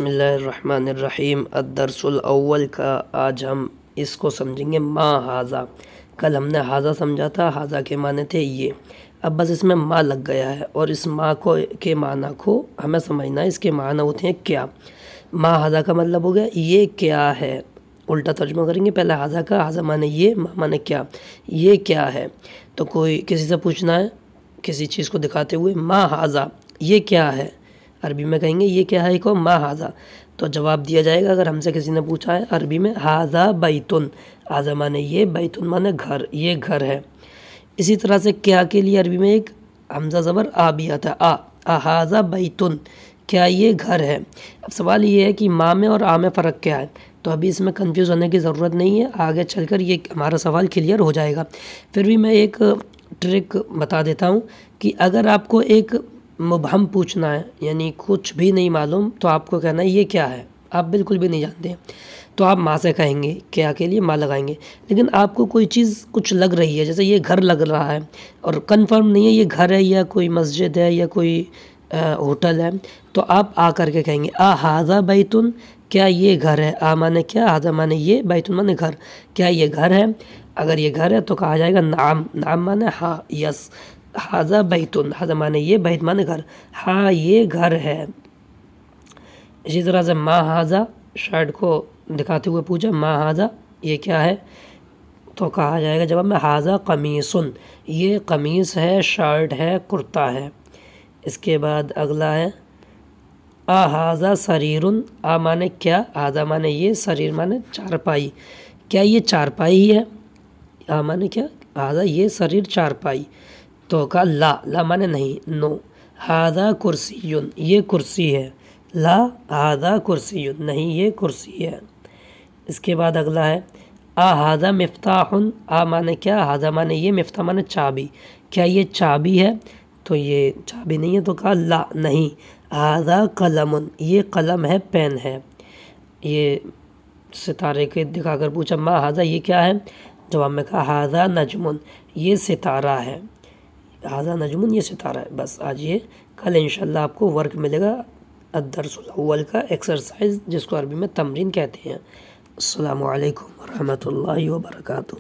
بسم اللہ الرحمن الرحیم۔ الدرس الاول کا آج ہم اس کو سمجھیں گے ما ہاذا۔ کل ہم نے ہاذا سمجھا تھا، ہاذا کے معنی تھے یہ، اب بس اس میں ما لگ گیا ہے اور اس ما کے معنی کو ہمیں سمجھنا ہے۔ اس کے معنی ہوتے ہیں کیا۔ ما ہاذا کا مطلب ہو گیا یہ کیا ہے، الٹا ترجمہ کریں گے، پہلے ہاذا کا، ہاذا معنی یہ، ما معنی کیا، یہ کیا ہے۔ تو کوئی کسی سے پوچھنا ہے کسی چیز کو دکھاتے ہوئے، ما ہاذا یہ کیا ہے، عربی میں کہیں گے یہ کیا ہے کو ما ہاذا، تو جواب دیا جائے گا اگر ہم سے کسی نے پوچھا ہے عربی میں ہاذا بیتن، ہاذا معنی یہ، بیتن معنی گھر، یہ گھر ہے۔ اسی طرح سے کیا کے لیے عربی میں ایک حمزہ زبر آ بھی آتا ہے، ہاذا بیتن، کیا یہ گھر ہے۔ اب سوال یہ ہے کہ ما میں اور آ میں فرق کیا ہے، تو ابھی اس میں کنفیوز ہونے کی ضرورت نہیں ہے، آگے چل کر یہ ہمارا سوال کلیئر ہو جائے گا۔ پھر بھی میں ایک ٹرک بتا دیتا ہوں کہ اگر آپ کو ایک مبہم پوچھنا ہے، یعنی کچھ بھی نہیں معلوم، تو آپ کو کہنا ہے یہ کیا ہے، آپ بالکل بھی نہیں جانتے ہیں، تو آپ ما سے کہیں گے، کیا کے لیے ما لگائیں گے۔ لیکن آپ کو کوئی چیز کچھ لگ رہی ہے، جیسے یہ گھر لگ رہا ہے اور کنفرم نہیں ہے یہ گھر ہے یا کوئی مسجد ہے یا کوئی ہوٹل ہے، تو آپ آ کر کے کہیں گے ہاذا بیتن، کیا یہ گھر ہے۔ آ معنی کیا، ہاذا معنی یہ، بیتن معنی گھر، کیا یہ گھر ہے۔ اگر یہ گھر ہے تو کہا جائے گا نعم، نعم معنی ہاں، یس، ہاذا بیتن، ہاذا معنی یہ، بیت معنی گھر، ہاں یہ گھر ہے۔ اسی طرح سے ما ہاذا، شرٹ کو دکھاتے ہوئے پوچھا ما ہاذا یہ کیا ہے، تو کہا جائے گا جواب میں ہاذا قمیصن، یہ قمیص ہے، شرٹ ہے، کرتا ہے۔ اس کے بعد اگلا ہے ہاذا سریرن، آ معنی کیا، ہاذا معنی یہ، سریر معنی چارپائی، کیا یہ چارپائی ہے۔ آ معنی کیا، ہاذا یہ سریر چارپائی، تو کہا لا، لا معنی نہیں، نو۔ ہاذا کرسیٌ، یہ کرسی ہے، لا ہاذا کرسیٌ، نہیں یہ کرسی ہے۔ اس کے بعد اگلا ہے ہاذا مفتاح، آ معنی کیا، ہاذا معنی یہ، مفتاح معنی چابی، کیا یہ چابی ہے، تو یہ چابی نہیں ہے، تو کہا لا نہیں۔ ہاذا قلم، یہ قلم ہے، پین ہے۔ یہ ستارے کے دکھا کر پوچھا ما ہاذا یہ کیا ہے، جواب میں کہا ہاذا نجم، یہ ستارہ ہے، ہاذا نجم یہ ستارہ ہے۔ بس آج یہ، کل انشاءاللہ آپ کو ورک ملے گا الدرس الاول کا ایکسرسائز، جس کو عربی میں تمرین کہتے ہیں۔ السلام علیکم ورحمۃ اللہ وبرکاتہ۔